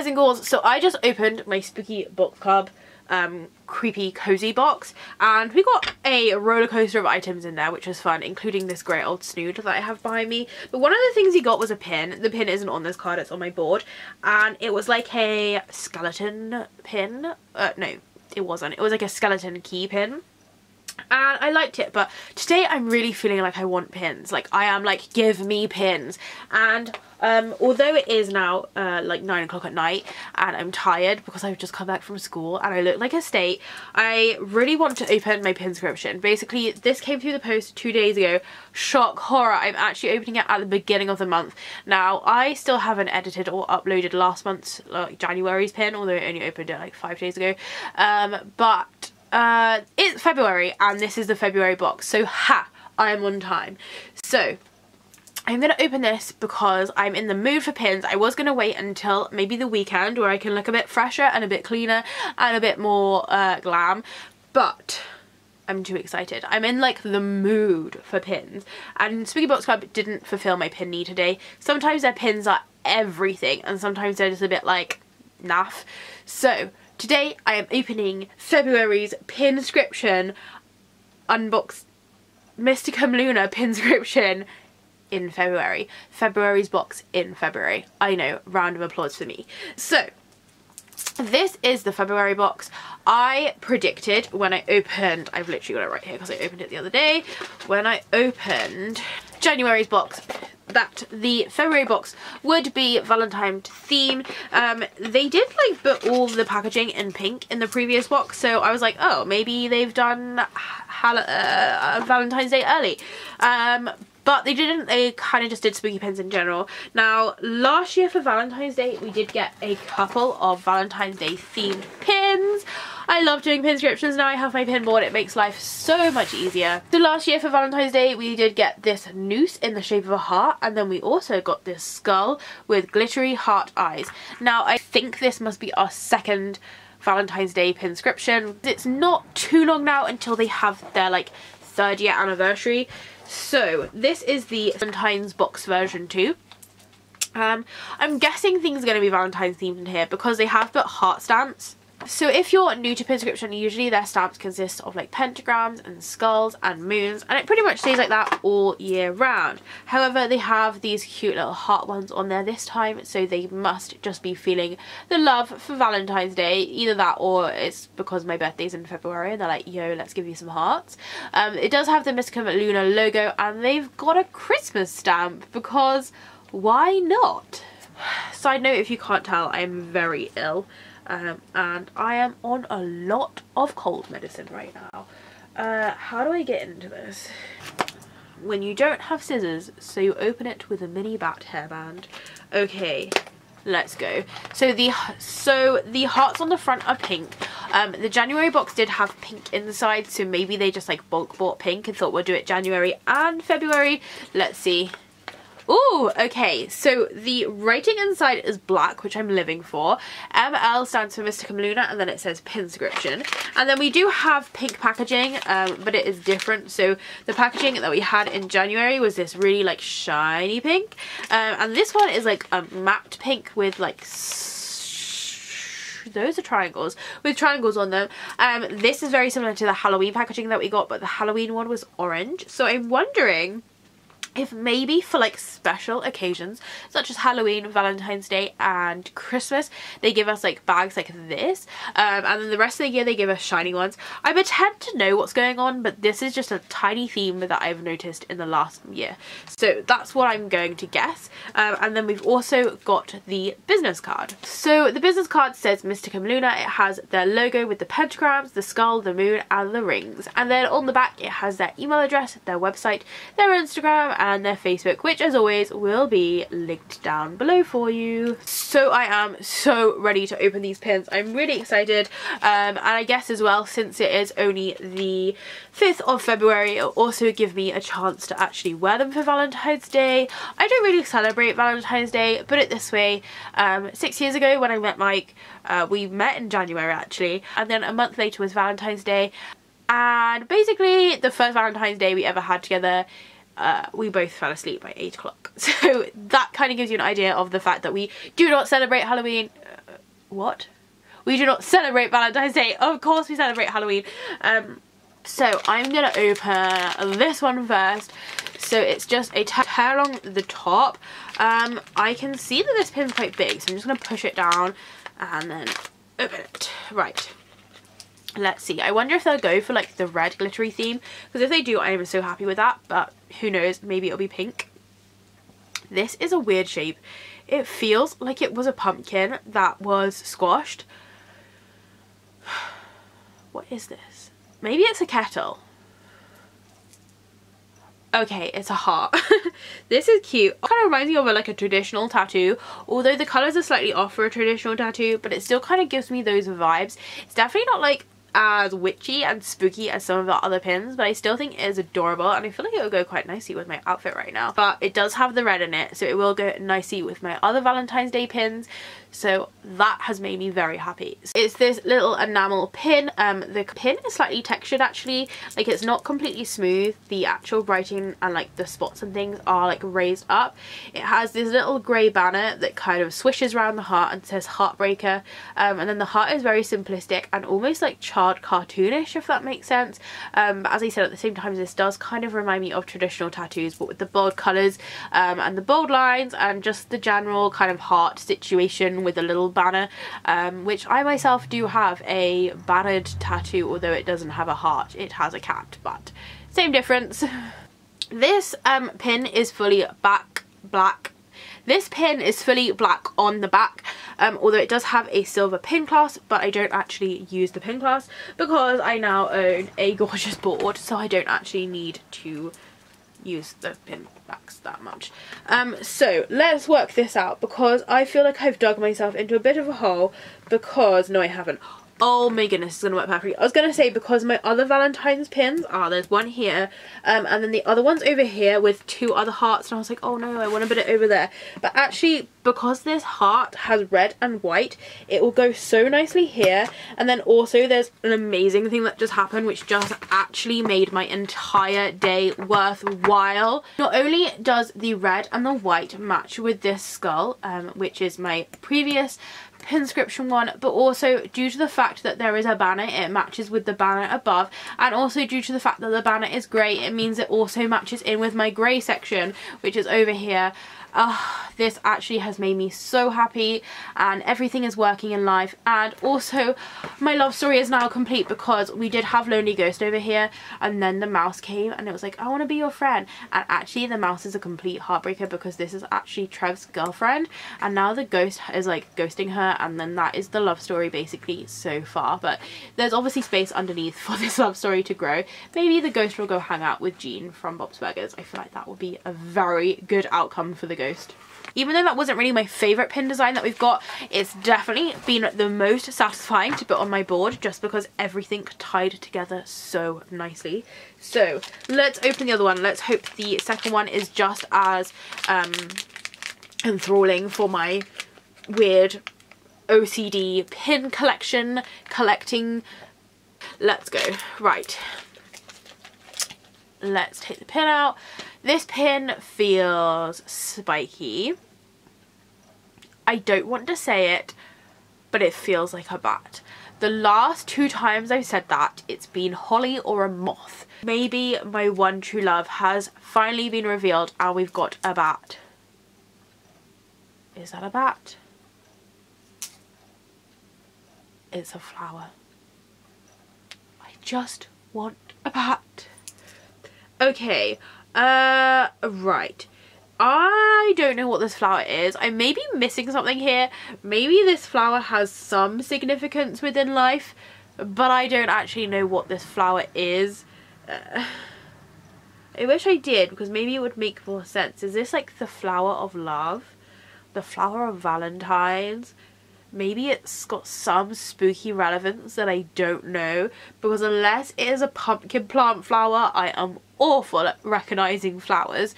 guys and girls, so I just opened my Spooky Book Club creepy cozy box, and we got a roller coaster of items in there, which was fun, including this great old snood that I have behind me. But one of the things he got was a pin. The pin isn't on this card, it's on my board, and it was like a skeleton pin. No, it wasn't. It was like a skeleton key pin. And I liked it, but today I'm really feeling like I want pins. Like, I am like, give me pins. And although it is now like 9 o'clock at night and I'm tired because I've just come back from school and I look like a state, I really want to open my Pinscription. Basically, this came through the post 2 days ago. Shock horror, I'm actually opening it at the beginning of the month. Now, I still haven't edited or uploaded last month's, like, January's pin, although I only opened it like 5 days ago. But it's February and this is the February box, so I am on time. So I'm gonna open this because I'm in the mood for pins. I was gonna wait until maybe the weekend where I can look a bit fresher and a bit cleaner and a bit more glam, but I'm too excited. I'm in like the mood for pins, and Spooky Box Club didn't fulfill my pin need today. Sometimes their pins are everything and sometimes they're just a bit like naff. So today I am opening February's Pinscription unbox Mysticum Luna Pinscription in February. February's box in February. I know, round of applause for me. So this is the February box. I predicted when I opened, I've literally got it right here because I opened it the other day, when I opened January's box, that the February box would be Valentine themed. They did like put all the packaging in pink in the previous box, so I was like, oh, maybe they've done Valentine's Day early. But they didn't. They kind of just did spooky pins in general. Now, last year for Valentine's Day, we did get a couple of Valentine's Day themed pins. I love doing Pinscriptions. Now I have my pin board. It makes life so much easier. So last year for Valentine's Day, we did get this noose in the shape of a heart. And then we also got this skull with glittery heart eyes. Now, I think this must be our second Valentine's Day Pinscription. It's not too long now until they have their like 3rd year anniversary. So this is the Valentine's box version 2. I'm guessing things are going to be Valentine's themed in here because they have put heart stamps. So if you're new to Pinscription, usually their stamps consist of like pentagrams and skulls and moons, and it pretty much stays like that all year round. However, they have these cute little heart ones on there this time, so they must just be feeling the love for Valentine's Day. Either that or it's because my birthday's in February and they're like, yo, let's give you some hearts. It does have the Mysticum Luna logo, and they've got a Christmas stamp because why not? Side note, if you can't tell, I am very ill. And I am on a lot of cold medicine right now. How do I get into this? When you don't have scissors, so you open it with a mini bat hairband. Okay, let's go. So the hearts on the front are pink. The January box did have pink inside, so maybe they just like bulk bought pink and thought we'll do it January and February. Let's see. Ooh, okay, so the writing inside is black, which I'm living for. ML stands for Mysticum Luna, and then it says Pinscription. And then we do have pink packaging, but it is different. So the packaging that we had in January was this really like shiny pink. And this one is like a matte pink with like those are triangles with triangles on them. This is very similar to the Halloween packaging that we got, but the Halloween one was orange. So I'm wondering if maybe for like special occasions such as Halloween, Valentine's Day and Christmas, they give us like bags like this, and then the rest of the year they give us shiny ones. I pretend to know what's going on, but this is just a tiny theme that I've noticed in the last year, so that's what I'm going to guess. And then we've also got the business card. So the business card says Mysticum Luna. It has their logo with the pentagrams, the skull, the moon and the rings, and then on the back it has their email address, their website, their Instagram and their Facebook, which as always will be linked down below for you. So I am so ready to open these pins. I'm really excited, and I guess as well, since it is only the 5th of February, it'll also give me a chance to actually wear them for Valentine's Day. I don't really celebrate Valentine's Day, put it this way, 6 years ago when I met Mike, we met in January actually, and then a month later was Valentine's Day, and basically the first Valentine's Day we ever had together, we both fell asleep by 8 o'clock. So that kind of gives you an idea of the fact that we do not celebrate Halloween. what? We do not celebrate Valentine's Day. Of course we celebrate Halloween. So I'm gonna open this one first. So it's just a tear along the top. I can see that this pin's quite big, so I'm just gonna push it down and then open it. Right. Let's see. I wonder if they'll go for like the red glittery theme, because if they do, I am so happy with that, but who knows, maybe it'll be pink. This is a weird shape. It feels like it was a pumpkin that was squashed. What is this? Maybe it's a kettle. Okay, it's a heart. This is cute. It kind of reminds me of like a traditional tattoo, although the colours are slightly off for a traditional tattoo, but it still kind of gives me those vibes. It's definitely not like as witchy and spooky as some of the other pins, but I still think it is adorable, and I feel like it will go quite nicely with my outfit right now. But it does have the red in it, so it will go nicely with my other Valentine's Day pins, so that has made me very happy. It's this little enamel pin. The pin is slightly textured actually, like it's not completely smooth. The actual writing and like the spots and things are like raised up. It has this little grey banner that kind of swishes around the heart and says Heartbreaker, and then the heart is very simplistic and almost like charred cartoonish, if that makes sense. As I said, at the same time, this does kind of remind me of traditional tattoos, but with the bold colours and the bold lines and just the general kind of heart situation with a little banner, which I myself do have a bannered tattoo, although it doesn't have a heart, it has a cat, but same difference. This pin is fully black. This pin is fully black on the back, although it does have a silver pin clasp, but I don't actually use the pin clasp because I now own a gorgeous board, so I don't actually need to use the pin backs that much. So let's work this out, because I feel like I've dug myself into a bit of a hole, because no I haven't. Oh my goodness, it's gonna work perfectly. I was gonna say, because my other Valentine's pins are, there's one here, and then the other one's over here with two other hearts, and I was like, oh no, I want to put it over there. But actually, because this heart has red and white, it will go so nicely here. And then also there's an amazing thing that just happened, which just actually made my entire day worthwhile. Not only does the red and the white match with this skull, which is my previous PINSCRIPTION one, but also due to the fact that there is a banner, it matches with the banner above, and also due to the fact that the banner is grey, it means it also matches in with my grey section, which is over here. This actually has made me so happy, and everything is working in life. And also my love story is now complete, because we did have Lonely Ghost over here, and then the mouse came and it was like, I want to be your friend, and actually the mouse is a complete heartbreaker, because this is actually Trev's girlfriend, and now the ghost is like ghosting her, and then that is the love story basically so far. But there's obviously space underneath for this love story to grow. Maybe the ghost will go hang out with Jean from Bob's Burgers. I feel like that would be a very good outcome for the ghost. Even though that wasn't really my favourite pin design that we've got, it's definitely been the most satisfying to put on my board, just because everything tied together so nicely. So let's open the other one. Let's hope the second one is just as enthralling for my weird OCD pin collecting. Let's go. Right. Let's take the pin out. This pin feels spiky. I don't want to say it, but it feels like a bat. The last two times I've said that, it's been holly or a moth. Maybe my one true love has finally been revealed and we've got a bat. Is that a bat? It's a flower. I just want a bat. Okay, right. I don't know what this flower is. I may be missing something here. Maybe this flower has some significance within life, but I don't actually know what this flower is. I wish I did, because maybe it would make more sense. Is this like the flower of love? The flower of Valentine's? Maybe it's got some spooky relevance that I don't know, because unless it is a pumpkin plant flower, I am awful at recognising flowers.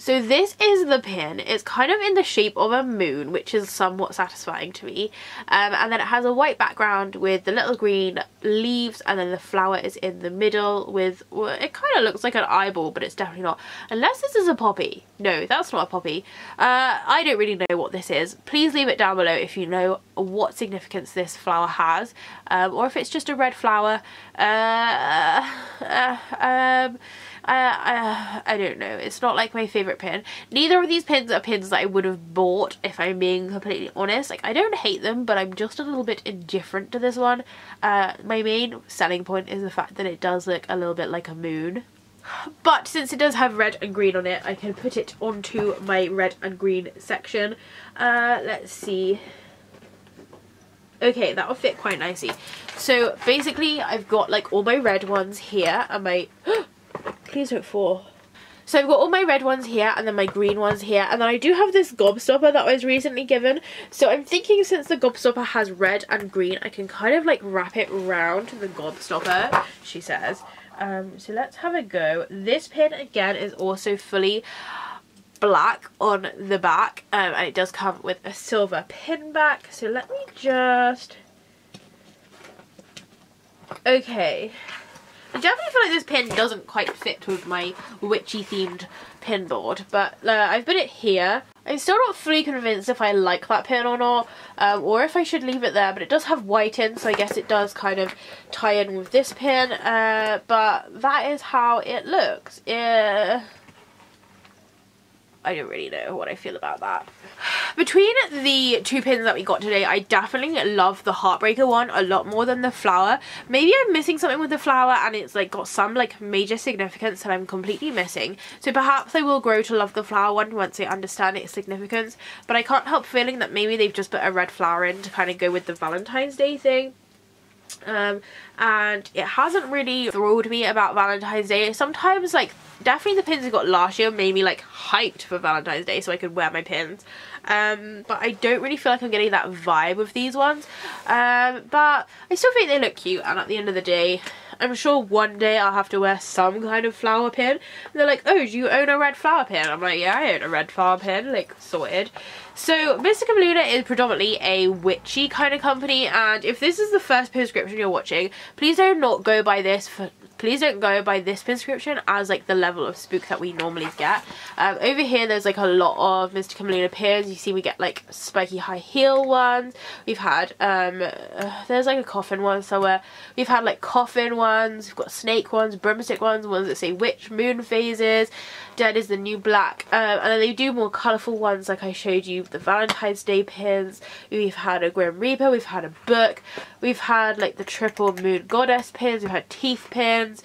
So this is the pin. It's kind of in the shape of a moon, which is somewhat satisfying to me. And then it has a white background with the little green leaves, and then the flower is in the middle with, well, it kind of looks like an eyeball, but it's definitely not. Unless this is a poppy. No, that's not a poppy. I don't really know what this is. Please leave it down below if you know what significance this flower has, or if it's just a red flower. I don't know. It's not like my favourite pin. Neither of these pins are pins that I would have bought, if I'm being completely honest. Like, I don't hate them, but I'm just a little bit indifferent to this one. My main selling point is the fact that it does look a little bit like a moon. But since it does have red and green on it, I can put it onto my red and green section. Let's see. Okay, that will fit quite nicely. So basically I've got like all my red ones here and my... Please don't fall. So I've got all my red ones here and then my green ones here, and then I do have this gobstopper that I was recently given. So I'm thinking since the gobstopper has red and green, I can kind of like wrap it around the gobstopper, she says. So let's have a go. This pin again is also fully black on the back, and it does come with a silver pin back. So let me just... Okay. I definitely feel like this pin doesn't quite fit with my witchy themed pin board, but I've put it here. I'm still not fully convinced if I like that pin or not, or if I should leave it there, but it does have white in, so I guess it does kind of tie in with this pin, but that is how it looks. I don't really know what I feel about that. Between the two pins that we got today, I definitely love the Heartbreaker one a lot more than the flower. Maybe I'm missing something with the flower and it's like got some like major significance that I'm completely missing. So perhaps I will grow to love the flower one once I understand its significance. But I can't help feeling that maybe they've just put a red flower in to kind of go with the Valentine's Day thing. And it hasn't really thrilled me about Valentine's Day. Sometimes, like, definitely the pins I got last year made me like hyped for Valentine's Day so I could wear my pins, but I don't really feel like I'm getting that vibe with these ones, but I still think they look cute, and at the end of the day I'm sure one day I'll have to wear some kind of flower pin. And they're like, oh, do you own a red flower pin? I'm like, yeah, I own a red flower pin, like, sorted. So Mysticum Luna is predominantly a witchy kind of company, and if this is the first PINSCRIPTION you're watching, please don't go by this PINSCRIPTION as like the level of spook that we normally get. Over here there's like a lot of Mysticum Luna pins. You see we get like spiky high heel ones. We've had there's like a coffin one somewhere. We've had like coffin ones, we've got snake ones, broomstick ones that say witch, moon phases, dead is the new black, and then they do more colourful ones like I showed you, the Valentine's Day pins. We've had a Grim Reaper, we've had a book, we've had like the triple moon goddess pins, we've had teeth pins.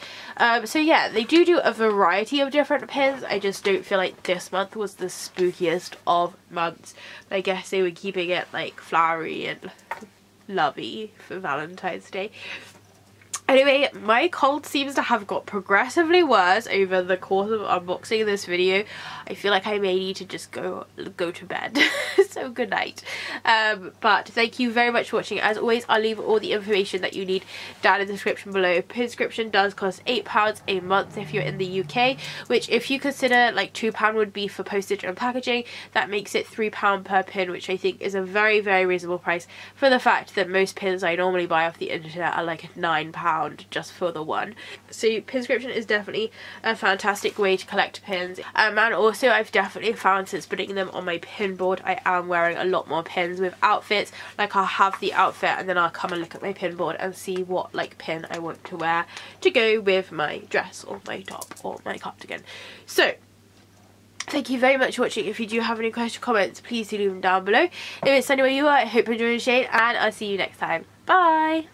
So yeah, they do a variety of different pins. I just don't feel like this month was the spookiest of months. I guess they were keeping it like flowery and lovey for Valentine's Day. Anyway, my cold seems to have got progressively worse over the course of unboxing this video. I feel like I may need to just go to bed. So good night. But thank you very much for watching. As always, I'll leave all the information that you need down in the description below. PINSCRIPTION does cost £8 a month if you're in the UK, which if you consider like £2 would be for postage and packaging, that makes it £3 per pin, which I think is a very, very reasonable price for the fact that most pins I normally buy off the internet are like £9 just for the one. So PINSCRIPTION is definitely a fantastic way to collect pins, and also I've definitely found since putting them on my pin board I am wearing a lot more pins with outfits. Like I'll have the outfit and then I'll come and look at my pin board and see what like pin I want to wear to go with my dress or my top or my cardigan. So thank you very much for watching. If you do have any questions or comments, please do leave them down below. If it's sunny where you are, I hope you enjoyed the shade, and I'll see you next time. Bye!